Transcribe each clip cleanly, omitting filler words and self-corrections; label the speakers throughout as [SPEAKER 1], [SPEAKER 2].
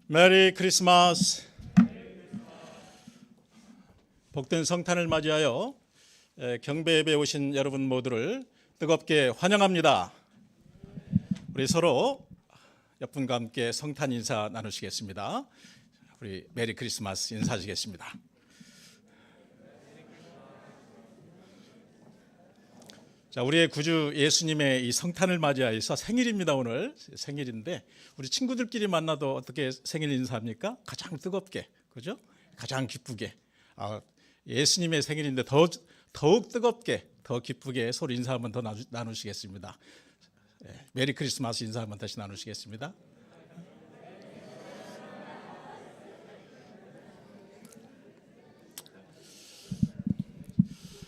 [SPEAKER 1] 메리 크리스마스. 복된 성탄을 맞이하여 경배 예배에 오신 여러분 모두를 뜨겁게 환영합니다. 우리 서로 옆분과 함께 성탄 인사 나누시겠습니다. 우리 메리 크리스마스 인사하시겠습니다. 자, 우리의 구주 예수님의 이 성탄을 맞이하여서 생일입니다. 오늘 생일인데 우리 친구들끼리 만나도 어떻게 생일 인사합니까? 가장 뜨겁게, 그죠? 가장 기쁘게. 예수님의 생일인데 더욱 뜨겁게, 더 기쁘게 서로 인사 한번 더 나누시겠습니다. 메리 크리스마스 인사 한번 다시 나누시겠습니다.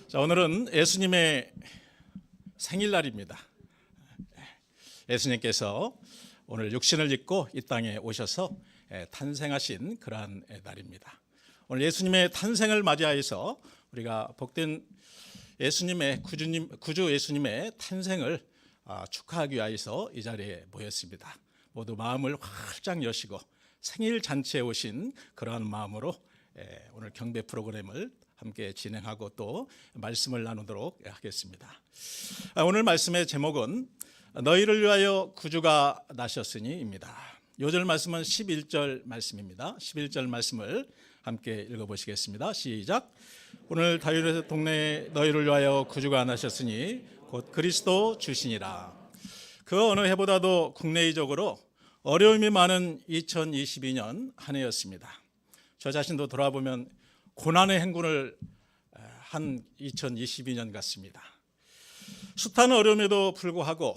[SPEAKER 1] 자, 오늘은 예수님의 생일날입니다. 예수님께서 오늘 육신을 입고 이 땅에 오셔서 탄생하신 그러한 날입니다. 오늘 예수님의 탄생을 맞이하여서 우리가 복된 예수님의 구주 예수님의 탄생을 축하하기 위해서 이 자리에 모였습니다. 모두 마음을 활짝 여시고 생일 잔치에 오신 그러한 마음으로 오늘 경배 프로그램을 함께 진행하고 또 말씀을 나누도록 하겠습니다. 오늘 말씀의 제목은 너희를 위하여 구주가 나셨으니입니다. 요절 말씀은 11절 말씀입니다. 11절 말씀을 함께 읽어보시겠습니다. 시작. 오늘 다윗의 동네에 너희를 위하여 구주가 나셨으니 곧 그리스도 주시니라. 그 어느 해보다도 국내적으로 어려움이 많은 2022년 한 해였습니다. 저 자신도 돌아보면 고난의 행군을 한 2022년 같습니다. 숱한 어려움에도 불구하고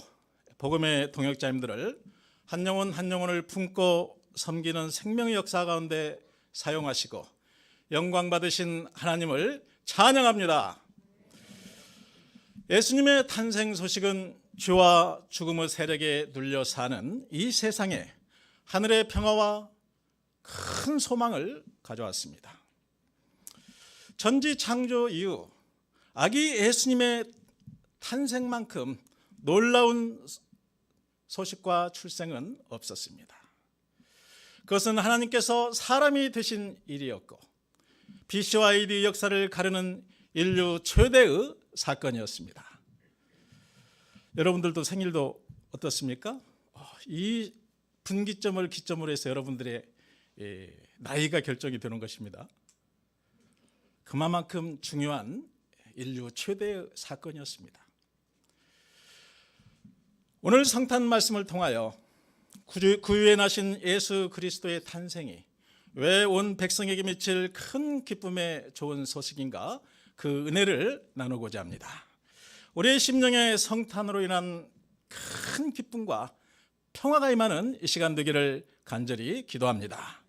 [SPEAKER 1] 복음의 동역자님들을 한 영혼 한 영혼을 품고 섬기는 생명의 역사 가운데 사용하시고 영광 받으신 하나님을 찬양합니다. 예수님의 탄생 소식은 죄와 죽음의 세력에 눌려 사는 이 세상에 하늘의 평화와 큰 소망을 가져왔습니다. 전지 창조 이후 아기 예수님의 탄생만큼 놀라운 소식과 출생은 없었습니다. 그것은 하나님께서 사람이 되신 일이었고 BC와 AD 역사를 가르는 인류 최대의 사건이었습니다. 여러분들도 생일도 어떻습니까? 이 분기점을 기점으로 해서 여러분들의 나이가 결정이 되는 것입니다. 그만큼 중요한 인류 최대의 사건이었습니다. 오늘 성탄 말씀을 통하여 구유에 나신 예수 그리스도의 탄생이 왜 온 백성에게 미칠 큰 기쁨의 좋은 소식인가, 그 은혜를 나누고자 합니다. 우리의 심령의 성탄으로 인한 큰 기쁨과 평화가 임하는 이 시간 되기를 간절히 기도합니다.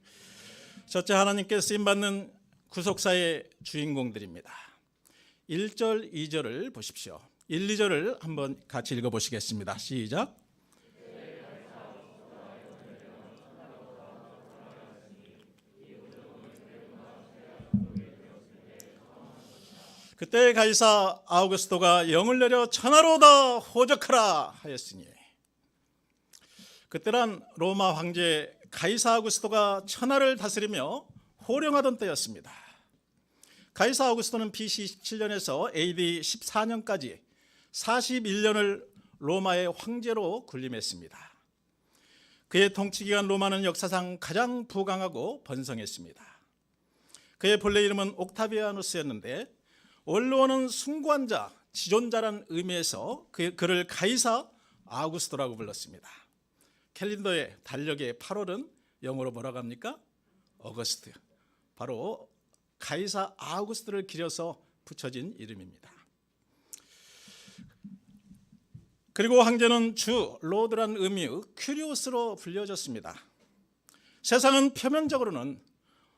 [SPEAKER 1] 첫째, 하나님께 쓰임받는 구속사의 주인공들입니다. 1절, 2절을 보십시오. 1, 2절을 한번 같이 읽어보시겠습니다. 시작. 그때 가이사 아우구스토가 영을 내려 천하로다 호적하라 하였으니, 그때란 로마 황제 가이사 아우구스토가 천하를 다스리며 호령하던 때였습니다. 가이사 아우구스토는 BC 17년에서 AD 14년까지 41년을 로마의 황제로 군림했습니다. 그의 통치기간 로마는 역사상 가장 부강하고 번성했습니다. 그의 본래 이름은 옥타비아누스였는데 원로는 숭고한 자, 지존자라는 의미에서 그를 가이사 아우구스토라고 불렀습니다. 캘린더의 달력의 8월은 영어로 뭐라고 합니까? 어거스트. 바로 가이사 아우구스토를 기려서 붙여진 이름입니다. 그리고 황제는 주, 로드라는 의미의 큐리오스로 불려졌습니다. 세상은 표면적으로는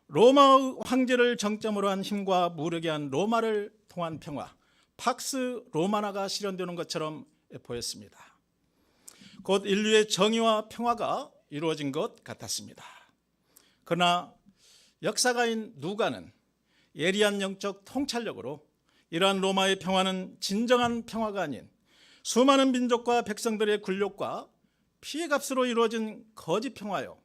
[SPEAKER 1] 로마 황제를 정점으로 한 힘과 무력이 한 로마를 통한 평화, 팍스 로마나가 실현되는 것처럼 보였습니다. 곧 인류의 정의와 평화가 이루어진 것 같았습니다. 그러나 역사가인 누가는 예리한 영적 통찰력으로 이러한 로마의 평화는 진정한 평화가 아닌 수많은 민족과 백성들의 굴욕과 피해값으로 이루어진 거짓 평화요,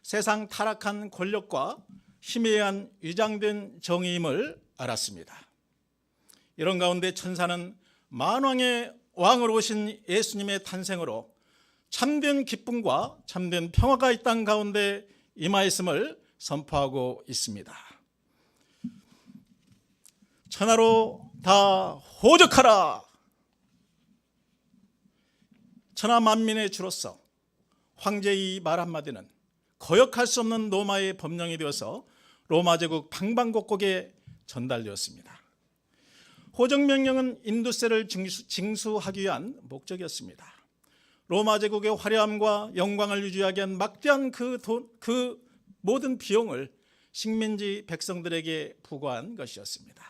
[SPEAKER 1] 세상 타락한 권력과 힘에 의한 위장된 정의임을 알았습니다. 이런 가운데 천사는 만왕의 왕으로 오신 예수님의 탄생으로 참된 기쁨과 참된 평화가 이 땅 가운데 임하였음을 선포하고 있습니다. 천하로 다 호적하라. 천하 만민의 주로서 황제의 말 한마디는 거역할 수 없는 로마의 법령이 되어서 로마 제국 방방곡곡에 전달되었습니다. 호적명령은 인두세를 징수하기 위한 목적이었습니다. 로마 제국의 화려함과 영광을 유지하기 위한 막대한 그 모든 비용을 식민지 백성들에게 부과한 것이었습니다.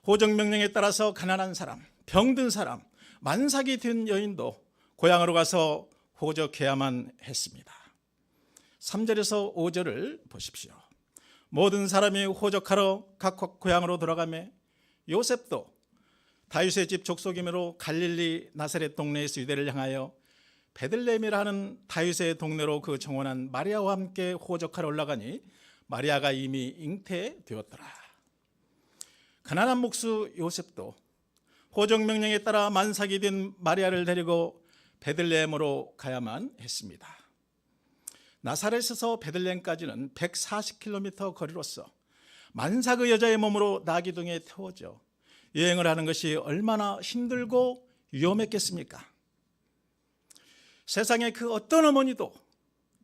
[SPEAKER 1] 호적명령에 따라서 가난한 사람, 병든 사람, 만삭이 된 여인도 고향으로 가서 호적해야만 했습니다. 3절에서 5절을 보십시오. 모든 사람이 호적하러 각각 고향으로 돌아가매 요셉도 다윗의 집 족속이므로 갈릴리 나사렛 동네에서 유대를 향하여 베들레헴이라 하는 다윗의 동네로 그 정원한 마리아와 함께 호적하러 올라가니 마리아가 이미 잉태되었더라. 가난한 목수 요셉도 호적명령에 따라 만삭이 된 마리아를 데리고 베들레헴으로 가야만 했습니다. 나사렛에서 베들레헴까지는 140km 거리로서 만삭의 여자의 몸으로 나기둥에 태워져 여행을 하는 것이 얼마나 힘들고 위험했겠습니까? 세상의 그 어떤 어머니도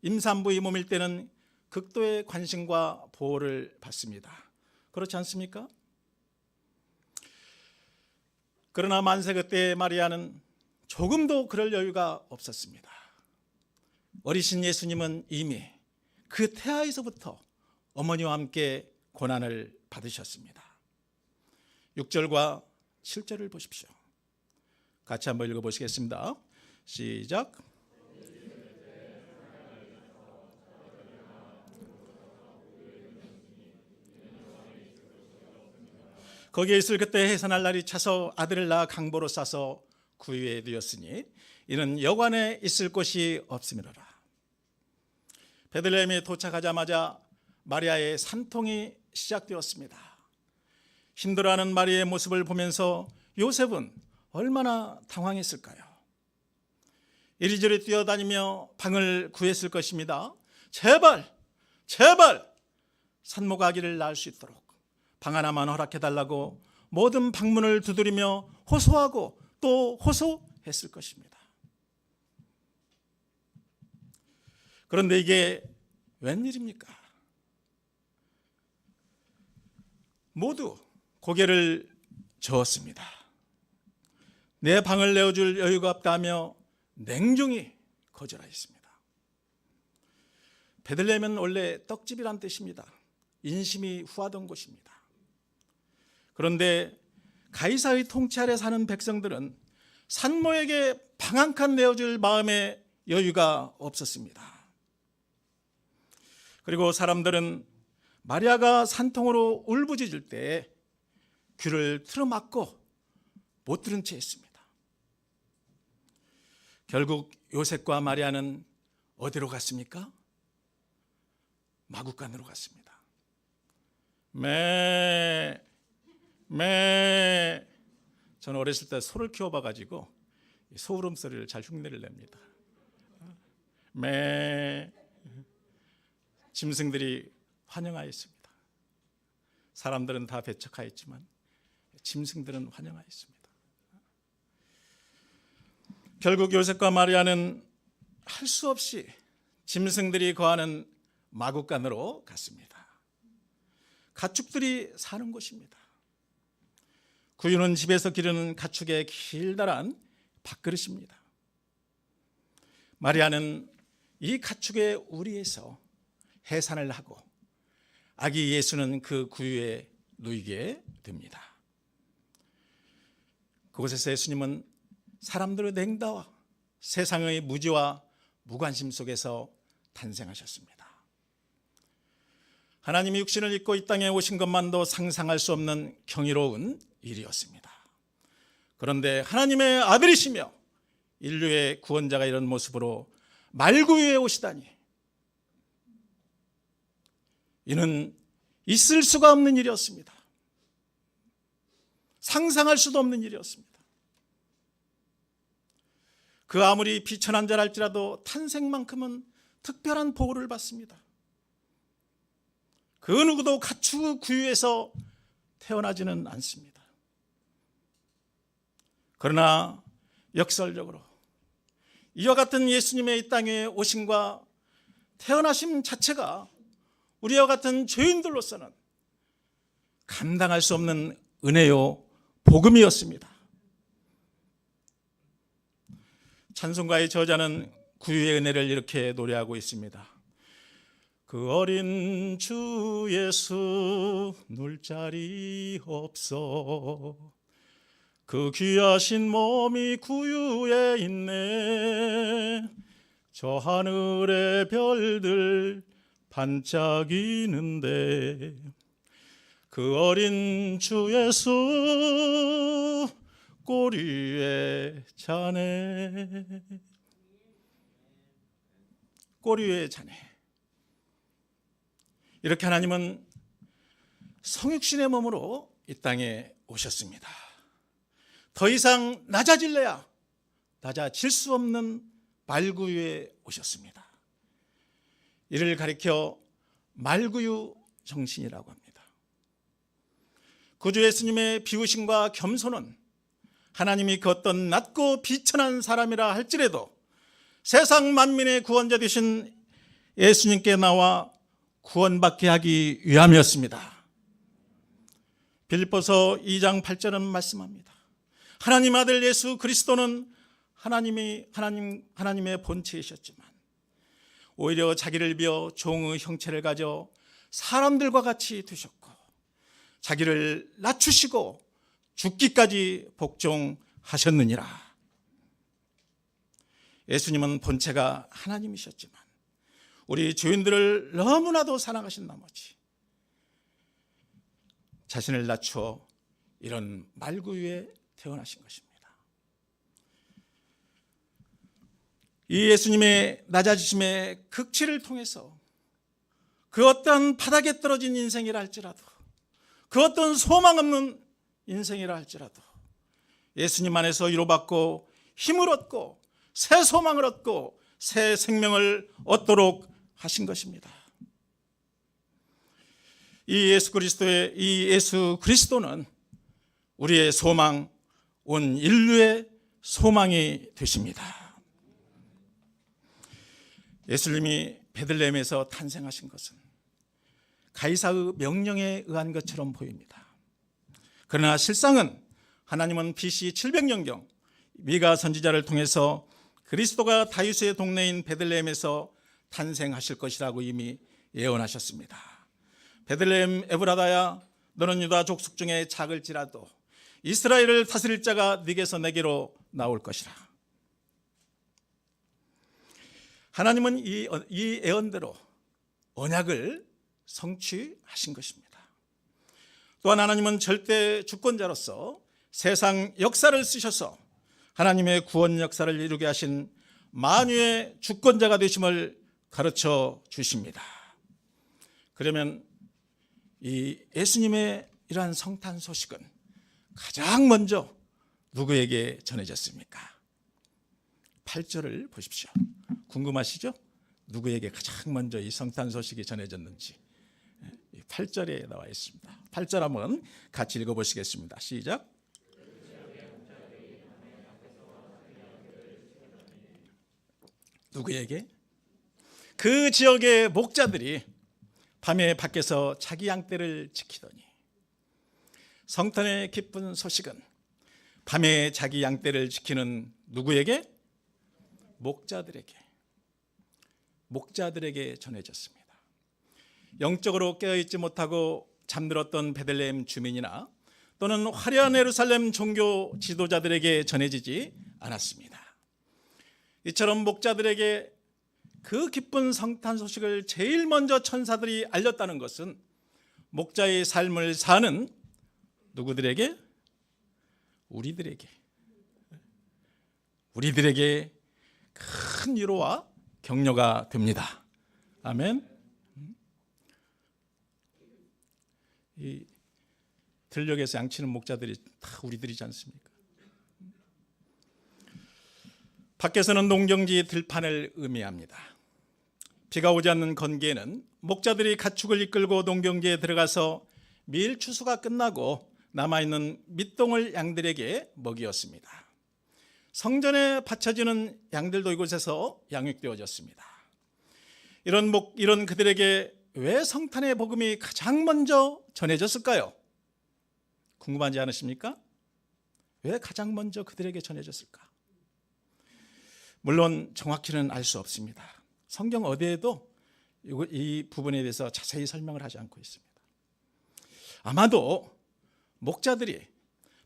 [SPEAKER 1] 임산부의 몸일 때는 극도의 관심과 보호를 받습니다. 그렇지 않습니까? 그러나 만세 그때의 마리아는 조금도 그럴 여유가 없었습니다. 어리신 예수님은 이미 그 태아에서부터 어머니와 함께 고난을 받으셨습니다. 6절과 7절을 보십시오. 같이 한번 읽어보시겠습니다. 시작. 거기에 있을 그때 해산할 날이 차서 아들을 낳아 강보로 싸서 구유에 두었으니 이는 여관에 있을 곳이 없음이로라. 베들레헴에 도착하자마자 마리아의 산통이 시작되었습니다. 힘들어하는 마리아의 모습을 보면서 요셉은 얼마나 당황했을까요? 이리저리 뛰어다니며 방을 구했을 것입니다. 제발 산모가 아기를 낳을 수 있도록 방 하나만 허락해달라고 모든 방문을 두드리며 호소하고 또 호소했을 것입니다. 그런데 이게 웬일입니까? 모두 고개를 저었습니다. 내 방을 내어줄 여유가 없다며 냉정히 거절하였습니다. 베들레헴은 원래 떡집이란 뜻입니다. 인심이 후하던 곳입니다. 그런데 가이사의 통치 아래 사는 백성들은 산모에게 방 한 칸 내어줄 마음의 여유가 없었습니다. 그리고 사람들은 마리아가 산통으로 울부짖을 때 귀를 틀어막고 못 들은 채 했습니다. 결국 요셉과 마리아는 어디로 갔습니까? 마구간으로 갔습니다. 저는 어렸을 때 소를 키워봐가지고 소 울음소리를 잘 흉내를 냅니다. 짐승들이 환영하였습니다. 사람들은 다 배척하였지만 짐승들은 환영하였습니다. 결국 요셉과 마리아는 할 수 없이 짐승들이 거하는 마구간으로 갔습니다. 가축들이 사는 곳입니다. 구유는 집에서 기르는 가축의 길다란 밥그릇입니다. 마리아는 이 가축의 우리에서 해산을 하고 아기 예수는 그 구유에 누이게 됩니다. 그곳에서 예수님은 사람들의 냉다와 세상의 무지와 무관심 속에서 탄생하셨습니다. 하나님이 육신을 입고 이 땅에 오신 것만도 상상할 수 없는 경이로운 일이었습니다. 그런데 하나님의 아들이시며 인류의 구원자가 이런 모습으로 말구유에 오시다니 이는 있을 수가 없는 일이었습니다. 상상할 수도 없는 일이었습니다. 그 아무리 비천한 자랄지라도 탄생만큼은 특별한 보호를 받습니다. 그 누구도 가축 구유에서 태어나지는 않습니다. 그러나 역설적으로 이와 같은 예수님의 이 땅에 오심과 태어나심 자체가 우리와 같은 죄인들로서는 감당할 수 없는 은혜요 복음이었습니다. 찬송가의 저자는 구유의 은혜를 이렇게 노래하고 있습니다. 그 어린 주 예수 눌 자리 없어 그 귀하신 몸이 구유에 있네 저 하늘의 별들 반짝이는데 그 어린 주 예수 꼬리 위에 자네 꼬리 위에 자네. 이렇게 하나님은 성육신의 몸으로 이 땅에 오셨습니다. 더 이상 낮아질래야 낮아질 수 없는 말구유에 오셨습니다. 이를 가리켜 말구유 정신이라고 합니다. 구주 예수님의 비우심과 겸손은 하나님이 그 어떤 낮고 비천한 사람이라 할지라도 세상 만민의 구원자 되신 예수님께 나와 구원받게 하기 위함이었습니다. 빌립보서 2장 8절은 말씀합니다. 하나님 아들 예수 그리스도는 하나님의 본체이셨지만 오히려 자기를 비어 종의 형체를 가져 사람들과 같이 되셨고 자기를 낮추시고 죽기까지 복종하셨느니라. 예수님은 본체가 하나님이셨지만 우리 죄인들을 너무나도 사랑하신 나머지 자신을 낮추어 이런 말구유에 태어나신 것입니다. 이 예수님의 낮아지심의 극치를 통해서 그 어떤 바닥에 떨어진 인생이라 할지라도 그 어떤 소망 없는 인생이라 할지라도 예수님 안에서 위로받고 힘을 얻고 새 소망을 얻고 새 생명을 얻도록 하신 것입니다. 이 예수 그리스도는 우리의 소망, 온 인류의 소망이 되십니다. 예수님이 베들레헴에서 탄생하신 것은 가이사의 명령에 의한 것처럼 보입니다. 그러나 실상은 하나님은 BC 700년경 미가 선지자를 통해서 그리스도가 다윗의 동네인 베들레헴에서 탄생하실 것이라고 이미 예언하셨습니다. 베들레헴 에브라다야 너는 유다 족속 중에 작을지라도 이스라엘을 다스릴 자가 네게서 내게로 나올 것이라. 하나님은 이 예언대로 언약을 성취하신 것입니다. 또한 하나님은 절대 주권자로서 세상 역사를 쓰셔서 하나님의 구원 역사를 이루게 하신 만유의 주권자가 되심을 가르쳐 주십니다. 그러면 이 예수님의 이러한 성탄 소식은 가장 먼저 누구에게 전해졌습니까? 8절을 보십시오. 궁금하시죠? 누구에게 가장 먼저 이 성탄 소식이 전해졌는지 8절에 나와 있습니다. 8절 한번 같이 읽어보시겠습니다. 시작. 누구에게? 그 지역의 목자들이 밤에 밖에서 자기 양떼를 지키더니. 성탄의 기쁜 소식은 밤에 자기 양떼를 지키는 누구에게? 목자들에게 전해졌습니다. 영적으로 깨어있지 못하고 잠들었던 베들레헴 주민이나 또는 화려한 예루살렘 종교 지도자들에게 전해지지 않았습니다. 이처럼 목자들에게 그 기쁜 성탄 소식을 제일 먼저 천사들이 알렸다는 것은 목자의 삶을 사는 누구들에게? 우리들에게 큰 위로와 격려가 됩니다. 아멘. 이 들녘에서 양치는 목자들이 다 우리들이지 않습니까? 밖에서는 농경지 들판을 의미합니다. 비가 오지 않는 건기에는 목자들이 가축을 이끌고 농경지에 들어가서 밀 추수가 끝나고 남아있는 밑동을 양들에게 먹이었습니다. 성전에 바쳐지는 양들도 이곳에서 양육되어졌습니다. 이런 그들에게 왜 성탄의 복음이 가장 먼저 전해졌을까요? 궁금하지 않으십니까? 왜 가장 먼저 그들에게 전해졌을까? 물론 정확히는 알 수 없습니다. 성경 어디에도 이 부분에 대해서 자세히 설명을 하지 않고 있습니다. 아마도 목자들이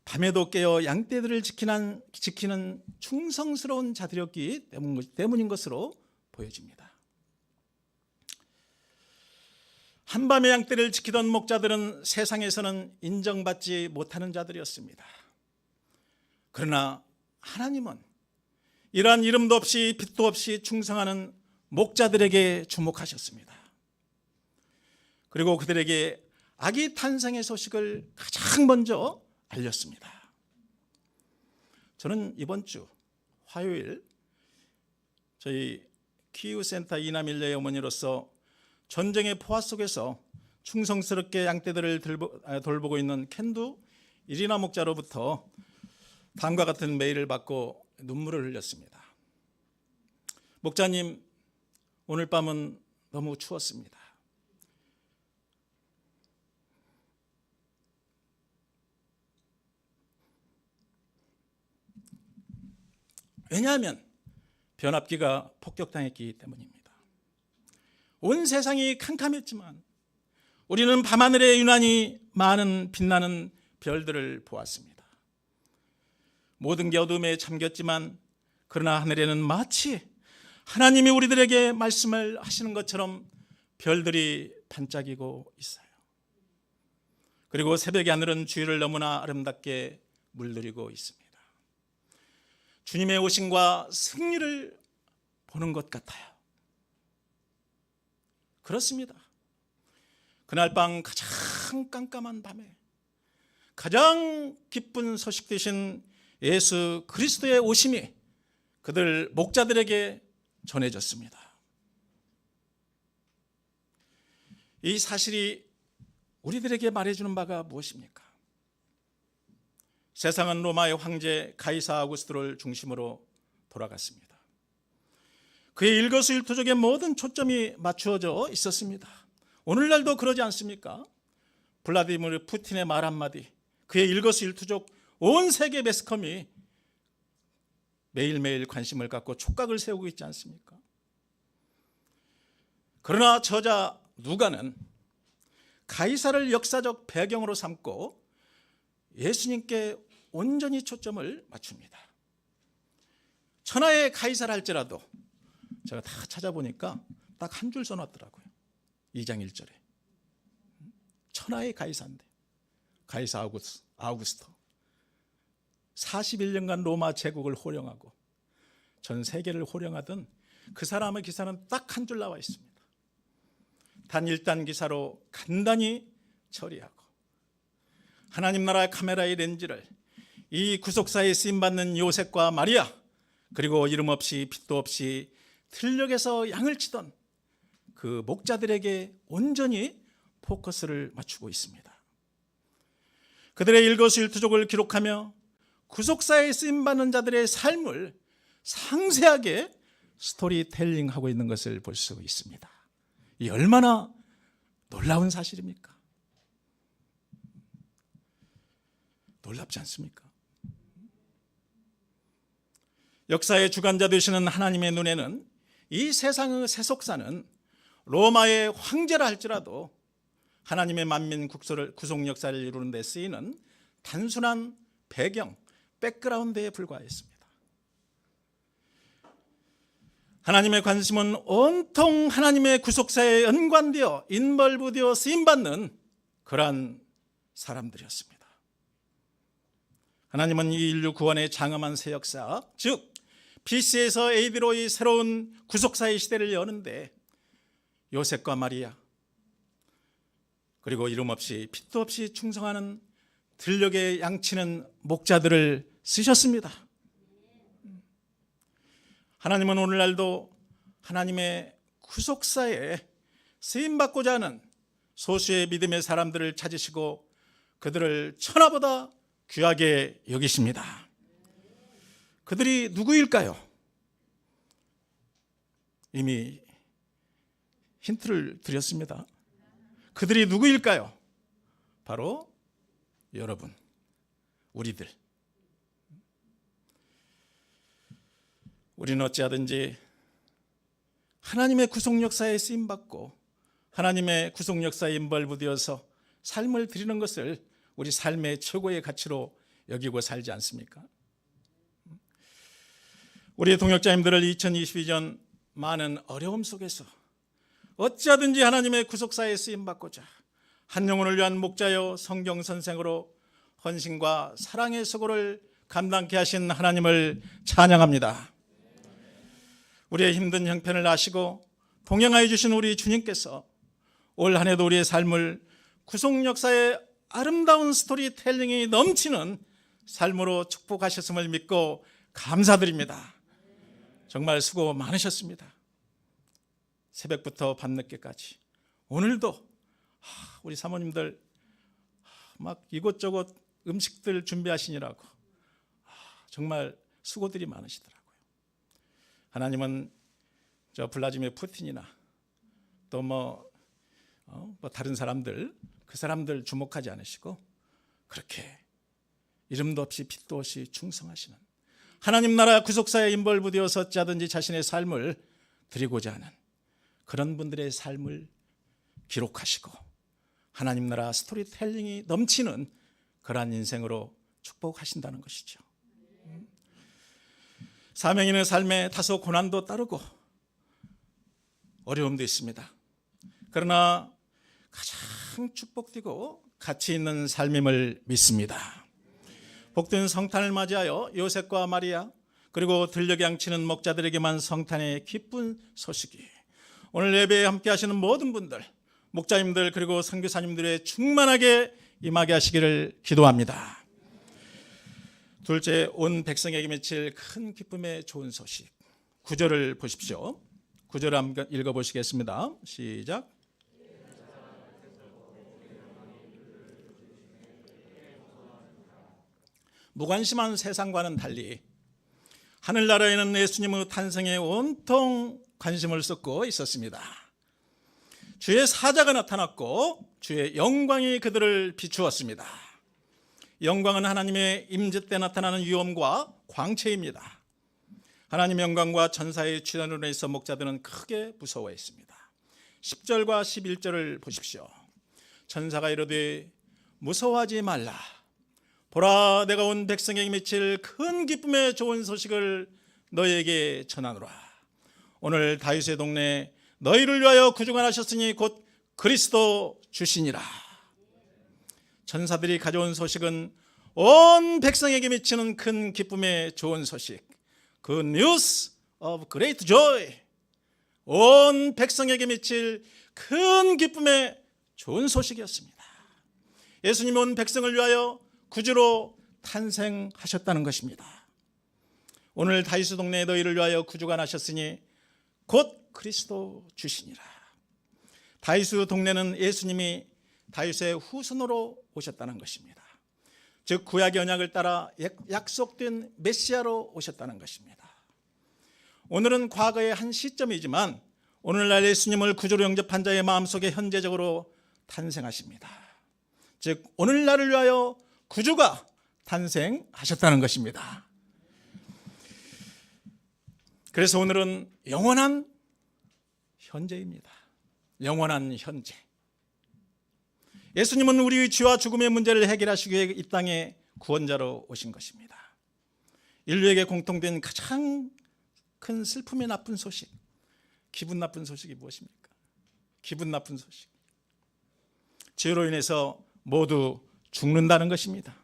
[SPEAKER 1] 밤에도 깨어 양떼들을 지키는 충성스러운 자들이었기 때문인 것으로 보여집니다. 한밤에 양떼를 지키던 목자들은 세상에서는 인정받지 못하는 자들이었습니다. 그러나 하나님은 이러한 이름도 없이 빛도 없이 충성하는 목자들에게 주목하셨습니다. 그리고 그들에게 아기 탄생의 소식을 가장 먼저 알렸습니다. 저는 이번 주 화요일 저희 키우센터 이남일녀의 어머니로서 전쟁의 포화 속에서 충성스럽게 양떼들을 돌보고 있는 캔두 이리나 목자로부터 다음과 같은 메일을 받고 눈물을 흘렸습니다. 목자님, 오늘 밤은 너무 추웠습니다. 왜냐하면 변압기가 폭격당했기 때문입니다. 온 세상이 캄캄했지만 우리는 밤하늘에 유난히 많은 빛나는 별들을 보았습니다. 모든 게 어둠에 잠겼지만 그러나 하늘에는 마치 하나님이 우리들에게 말씀을 하시는 것처럼 별들이 반짝이고 있어요. 그리고 새벽의 하늘은 주위를 너무나 아름답게 물들이고 있습니다. 주님의 오심과 승리를 보는 것 같아요. 그렇습니다. 그날 밤 가장 깜깜한 밤에 가장 기쁜 소식 되신 예수 그리스도의 오심이 그들 목자들에게 전해졌습니다. 이 사실이 우리들에게 말해주는 바가 무엇입니까? 세상은 로마의 황제 가이사 아우구스토를 중심으로 돌아갔습니다. 그의 일거수일투족에 모든 초점이 맞추어져 있었습니다. 오늘날도 그러지 않습니까? 블라디미르 푸틴의 말 한마디, 그의 일거수일투족 온 세계 매스컴이 매일매일 관심을 갖고 촉각을 세우고 있지 않습니까? 그러나 저자 누가는 가이사를 역사적 배경으로 삼고 예수님께 온전히 초점을 맞춥니다. 천하의 가이사를 할지라도 제가 다 찾아보니까 딱 한 줄 써놨더라고요. 2장 1절에 천하의 가이사인데, 가이사 아우구스토 41년간 로마 제국을 호령하고 전 세계를 호령하던 그 사람의 기사는 딱 한 줄 나와 있습니다. 단 1단 기사로 간단히 처리하고 하나님 나라 카메라의 렌즈를 이 구속사에 쓰임받는 요셉과 마리아, 그리고 이름 없이 빛도 없이 들녘에서 양을 치던 그 목자들에게 온전히 포커스를 맞추고 있습니다. 그들의 일거수일투족을 기록하며 구속사에 쓰임받는 자들의 삶을 상세하게 스토리텔링하고 있는 것을 볼 수 있습니다. 이 얼마나 놀라운 사실입니까? 놀랍지 않습니까? 역사의 주관자 되시는 하나님의 눈에는 이 세상의 세속사는 로마의 황제라 할지라도 하나님의 만민 구속 역사를 이루는 데 쓰이는 단순한 배경, 백그라운드에 불과했습니다. 하나님의 관심은 온통 하나님의 구속사에 연관되어 인벌브되어 쓰임받는 그러한 사람들이었습니다. 하나님은 이 인류 구원의 장엄한 새 역사, 즉 BC에서 AD로 이 새로운 구속사의 시대를 여는데 요셉과 마리아, 그리고 이름 없이 핏도 없이 충성하는 들녘에 양치는 목자들을 쓰셨습니다. 하나님은 오늘날도 하나님의 구속사에 쓰임받고자 하는 소수의 믿음의 사람들을 찾으시고 그들을 천하보다 귀하게 여기십니다. 그들이 누구일까요? 이미 힌트를 드렸습니다. 그들이 누구일까요? 바로 여러분, 우리들. 우리는 어찌하든지 하나님의 구속 역사에 쓰임받고 하나님의 구속 역사에 인벌부되어서 삶을 드리는 것을 우리 삶의 최고의 가치로 여기고 살지 않습니까? 우리 동역자님들을 2022년 많은 어려움 속에서 어찌하든지 하나님의 구속사에 쓰임받고자 한 영혼을 위한 목자여 성경선생으로 헌신과 사랑의 수고를 감당케 하신 하나님을 찬양합니다. 우리의 힘든 형편을 아시고 동행하여 주신 우리 주님께서 올 한 해도 우리의 삶을 구속 역사의 아름다운 스토리텔링이 넘치는 삶으로 축복하셨음을 믿고 감사드립니다. 정말 수고 많으셨습니다. 새벽부터 밤늦게까지 오늘도 우리 사모님들 막 이곳저곳 음식들 준비하시느라고 정말 수고들이 많으시더라고요. 하나님은 저 블라디미르 푸틴이나 또 뭐 다른 사람들 그 사람들 주목하지 않으시고 그렇게 이름도 없이 빛도 없이 충성하시는 하나님 나라 구속사에 인벌부되어서 어찌하든지 자신의 삶을 드리고자 하는 그런 분들의 삶을 기록하시고 하나님 나라 스토리텔링이 넘치는 그러한 인생으로 축복하신다는 것이죠. 사명인의 삶에 다소 고난도 따르고 어려움도 있습니다. 그러나 가장 축복되고 가치 있는 삶임을 믿습니다. 복된 성탄을 맞이하여 요셉과 마리아 그리고 들녘에 양치는 목자들에게만 성탄의 기쁜 소식이 오늘 예배에 함께 하시는 모든 분들 목자님들 그리고 선교사님들의 충만하게 임하게 하시기를 기도합니다. 둘째, 온 백성에게 미칠 큰 기쁨의 좋은 소식 9절을 보십시오. 9절을 한번 읽어보시겠습니다. 시작. 무관심한 세상과는 달리 하늘나라에는 예수님의 탄생에 온통 관심을 쏟고 있었습니다. 주의 사자가 나타났고 주의 영광이 그들을 비추었습니다. 영광은 하나님의 임재 때 나타나는 위엄과 광채입니다. 하나님의 영광과 천사의 출현으로 인해서 목자들은 크게 무서워했습니다. 10절과 11절을 보십시오. 천사가 이르되 무서워하지 말라. 보라, 내가 온 백성에게 미칠 큰 기쁨의 좋은 소식을 너희에게 전하노라. 오늘 다윗의 동네에 너희를 위하여 구주가 나셨으니 곧 그리스도 주시니라. 천사들이 가져온 소식은 온 백성에게 미치는 큰 기쁨의 좋은 소식, Good news of great joy. 온 백성에게 미칠 큰 기쁨의 좋은 소식이었습니다. 예수님이 온 백성을 위하여 구주로 탄생하셨다는 것입니다. 오늘 다윗의 동네에 너희를 위하여 구주가 나셨으니 곧 그리스도 주시니라. 다윗의 동네는 예수님이 다윗의 후손으로 오셨다는 것입니다. 즉 구약의 언약을 따라 약속된 메시아로 오셨다는 것입니다. 오늘은 과거의 한 시점이지만 오늘날 예수님을 구주로 영접한 자의 마음속에 현재적으로 탄생하십니다. 즉 오늘날을 위하여 구주가 탄생하셨다는 것입니다. 그래서 오늘은 영원한 현재입니다. 영원한 현재. 예수님은 우리의 죄와 죽음의 문제를 해결하시기 위해 이 땅에 구원자로 오신 것입니다. 인류에게 공통된 가장 큰 슬픔의 나쁜 소식, 기분 나쁜 소식이 무엇입니까? 기분 나쁜 소식. 죄로 인해서 모두 죽는다는 것입니다.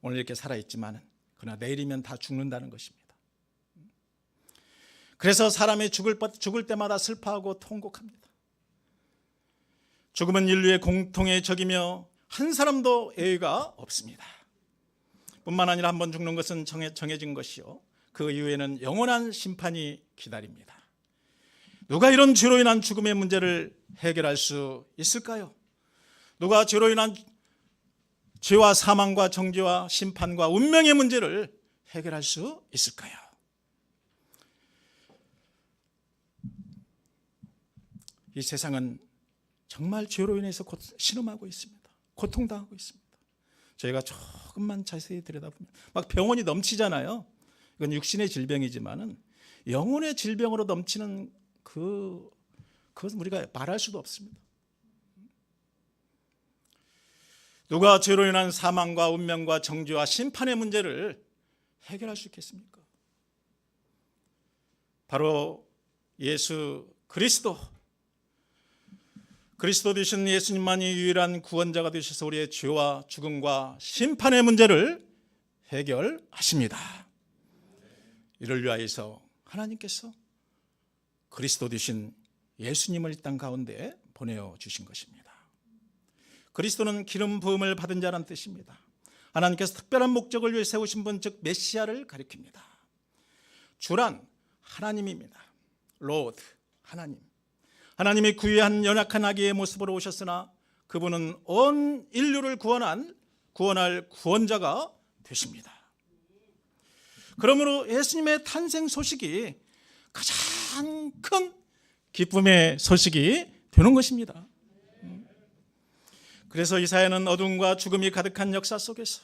[SPEAKER 1] 오늘 이렇게 살아있지만 그러나 내일이면 다 죽는다는 것입니다. 그래서 사람이 죽을 때마다 슬퍼하고 통곡합니다. 죽음은 인류의 공통의 적이며 한 사람도 예외가 없습니다. 뿐만 아니라 한 번 죽는 것은 정해진 것이요, 그 이후에는 영원한 심판이 기다립니다. 누가 이런 죄로 인한 죽음의 문제를 해결할 수 있을까요? 누가 죄로 인한 죄와 사망과 정죄와 심판과 운명의 문제를 해결할 수 있을까요? 이 세상은 정말 죄로 인해서 신음하고 있습니다. 고통당하고 있습니다. 저희가 조금만 자세히 들여다보면 막 병원이 넘치잖아요. 이건 육신의 질병이지만은 영혼의 질병으로 넘치는 그것은 우리가 말할 수도 없습니다. 누가 죄로 인한 사망과 운명과 정죄와 심판의 문제를 해결할 수 있겠습니까? 바로 예수 그리스도 되신 예수님만이 유일한 구원자가 되셔서 우리의 죄와 죽음과 심판의 문제를 해결하십니다. 이를 위하여서 하나님께서 그리스도 되신 예수님을 이 땅 가운데 보내어 주신 것입니다. 그리스도는 기름 부음을 받은 자란 뜻입니다. 하나님께서 특별한 목적을 위해 세우신 분, 즉 메시아를 가리킵니다. 주란 하나님입니다. 로드, 하나님. 하나님이 구유한 연약한 아기의 모습으로 오셨으나 그분은 온 인류를 구원할 구원자가 되십니다. 그러므로 예수님의 탄생 소식이 가장 큰 기쁨의 소식이 되는 것입니다. 그래서 이사야는 어둠과 죽음이 가득한 역사 속에서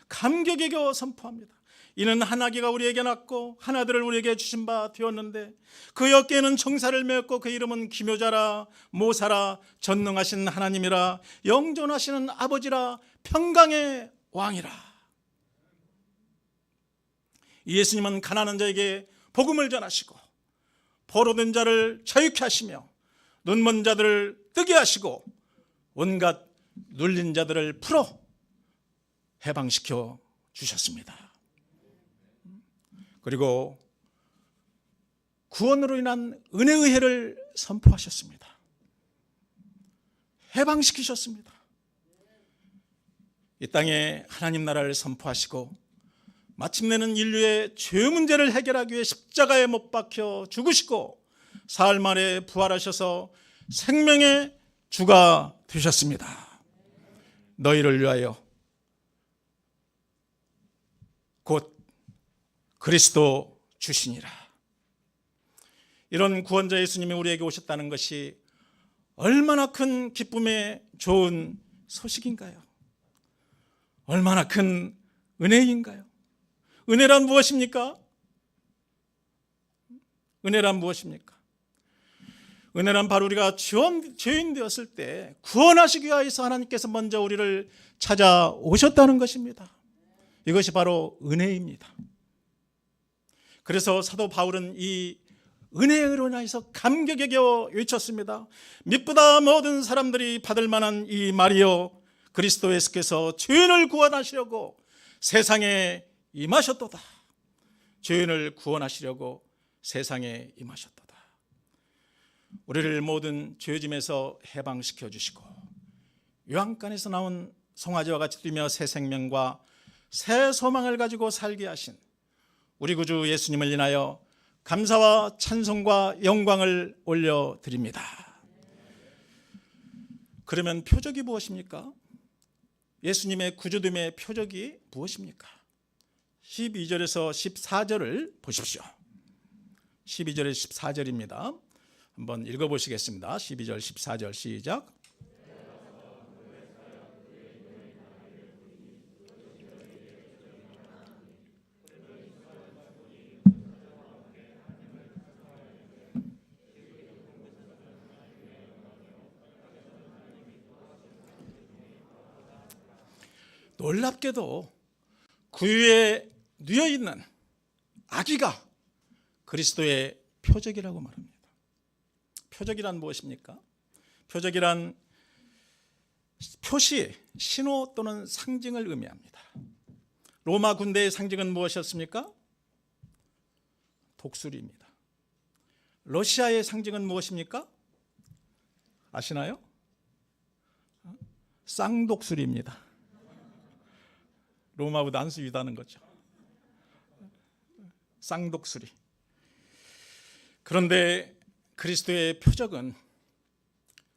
[SPEAKER 1] 감격의 교 선포합니다. 이는 한 아기가 우리에게 낳고 한 아들을 우리에게 주신 바 되었는데 그 어깨에는 청사를 메었고 그 이름은 기묘자라, 모사라, 전능하신 하나님이라, 영존하시는 아버지라, 평강의 왕이라. 이 예수님은 가난한 자에게 복음을 전하시고 포로된 자를 자유케 하시며 눈먼 자들을 뜨게 하시고 온갖 눌린 자들을 풀어 해방시켜 주셨습니다. 그리고 구원으로 인한 은혜의 해를 선포하셨습니다. 해방시키셨습니다. 이 땅에 하나님 나라를 선포하시고 마침내는 인류의 죄 문제를 해결하기 위해 십자가에 못 박혀 죽으시고 사흘 만에 부활하셔서 생명의 주가 되셨습니다. 너희를 위하여 곧 그리스도 주시니라. 이런 구원자 예수님이 우리에게 오셨다는 것이 얼마나 큰 기쁨의 좋은 소식인가요? 얼마나 큰 은혜인가요? 은혜란 무엇입니까? 은혜란 무엇입니까? 은혜란 바로 우리가 죄인 되었을 때 구원하시기 위해서 하나님께서 먼저 우리를 찾아오셨다는 것입니다. 이것이 바로 은혜입니다. 그래서 사도 바울은 이 은혜로 인하여서 감격에 겨워 외쳤습니다. 미쁘다 모든 사람들이 받을 만한 이 말이여, 그리스도 예수께서 죄인을 구원하시려고 세상에 임하셨도다. 죄인을 구원하시려고 세상에 임하셨도다. 우리를 모든 죄짐에서 해방시켜 주시고 요한간에서 나온 송아지와 같이 뛰며 새 생명과 새 소망을 가지고 살게 하신 우리 구주 예수님을 인하여 감사와 찬송과 영광을 올려드립니다. 그러면 표적이 무엇입니까? 예수님의 구주됨의 표적이 무엇입니까? 12절에서 14절을 보십시오. 12절에 14절입니다. 한번 읽어보시겠습니다. 12절 14절 시작. 놀랍게도 구유에 누워있는 아기가 그리스도의 표적이라고 말합니다. 표적이란 무엇입니까? 표적이란 표시, 신호 또는 상징을 의미합니다. 로마 군대의 상징은 무엇이었습니까? 독수리입니다. 러시아의 상징은 무엇입니까? 아시나요? 쌍독술입니다. 로마보 단수 유다는 거죠. 쌍독술이. 그런데 그리스도의 표적은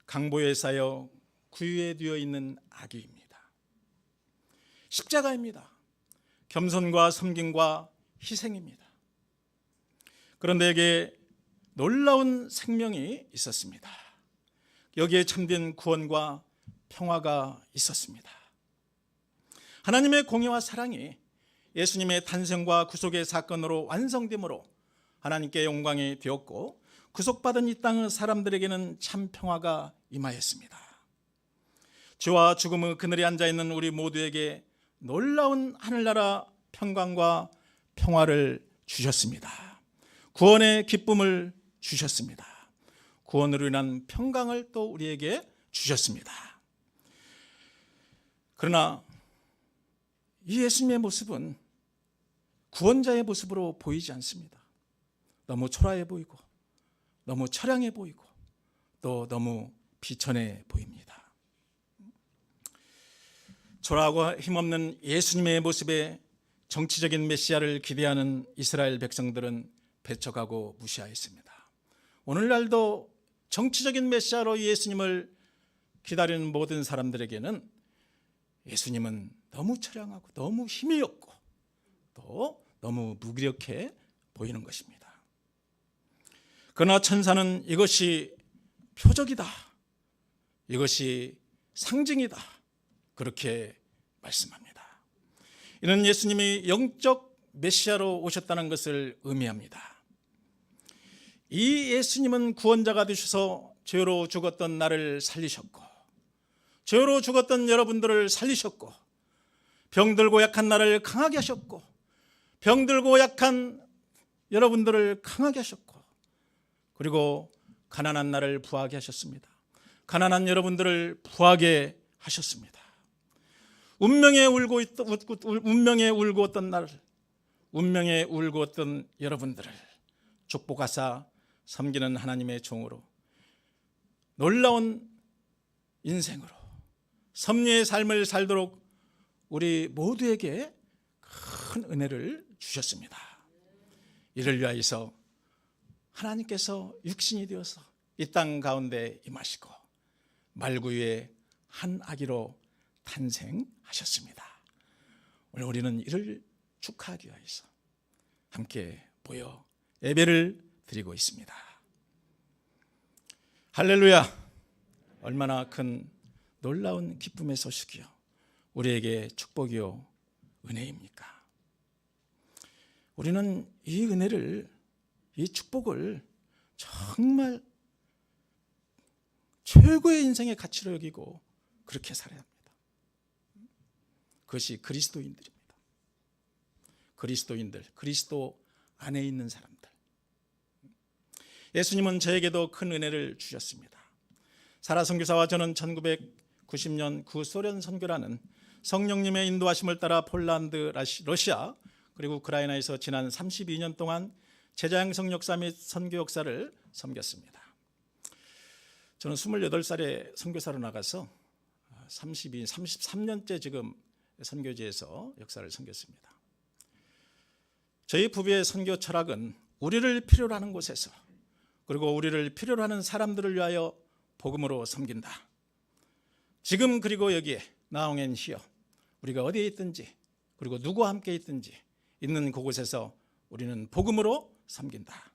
[SPEAKER 1] 강보에 쌓여 구유에 되어 있는 악의입니다. 십자가입니다. 겸손과 섬김과 희생입니다. 그런데 여기에 놀라운 생명이 있었습니다. 여기에 참된 구원과 평화가 있었습니다. 하나님의 공의와 사랑이 예수님의 탄생과 구속의 사건으로 완성됨으로 하나님께 영광이 되었고, 구속받은 이 땅의 사람들에게는 참 평화가 임하였습니다. 죄와 죽음의 그늘에 앉아있는 우리 모두에게 놀라운 하늘나라 평강과 평화를 주셨습니다. 구원의 기쁨을 주셨습니다. 구원으로 인한 평강을 또 우리에게 주셨습니다. 그러나 이 예수님의 모습은 구원자의 모습으로 보이지 않습니다. 너무 초라해 보이고, 너무 처량해 보이고, 또 너무 비천해 보입니다. 초라하고 힘없는 예수님의 모습에 정치적인 메시아를 기대하는 이스라엘 백성들은 배척하고 무시하였습니다. 오늘날도 정치적인 메시아로 예수님을 기다리는 모든 사람들에게는 예수님은 너무 처량하고 너무 힘이 없고 또 너무 무기력해 보이는 것입니다. 그러나 천사는 이것이 표적이다, 이것이 상징이다, 그렇게 말씀합니다. 이는 예수님이 영적 메시아로 오셨다는 것을 의미합니다. 이 예수님은 구원자가 되셔서 죄로 죽었던 나를 살리셨고, 죄로 죽었던 여러분들을 살리셨고, 병들고 약한 나를 강하게 하셨고, 병들고 약한 여러분들을 강하게 하셨고, 그리고 가난한 나를 부하게 하셨습니다. 가난한 여러분들을 부하게 하셨습니다. 운명에 울고 있던 나를, 운명에 울고 있던 여러분들을 축복하사 섬기는 하나님의 종으로 놀라운 인생으로 섭리의 삶을 살도록 우리 모두에게 큰 은혜를 주셨습니다. 이를 위하여서 하나님께서 육신이 되어서 이 땅 가운데 임하시고 말구유의 한 아기로 탄생하셨습니다. 오늘 우리는 이를 축하하기 위해서 함께 모여 예배를 드리고 있습니다. 할렐루야! 얼마나 큰 놀라운 기쁨의 소식이요, 우리에게 축복이요 은혜입니까? 우리는 이 은혜를, 이 축복을 정말 최고의 인생의 가치로 여기고 그렇게 살아야 합니다. 그것이 그리스도인들입니다. 그리스도인들, 그리스도 안에 있는 사람들. 예수님은 저에게도 큰 은혜를 주셨습니다. 사라 선교사와 저는 1990년 구소련 선교라는 성령님의 인도하심을 따라 폴란드, 러시아 그리고 우크라이나에서 지난 32년 동안 제자 양성 역사 및 선교 역사를 섬겼습니다. 저는 28살에 선교사로 나가서 33년째 지금 선교지에서 역사를 섬겼습니다. 저희 부부의 선교 철학은 우리를 필요로 하는 곳에서, 그리고 우리를 필요로 하는 사람들을 위하여 복음으로 섬긴다. 지금 그리고 여기에 now and here, 우리가 어디에 있든지 그리고 누구와 함께 있든지 있는 그곳에서 우리는 복음으로 섬긴다.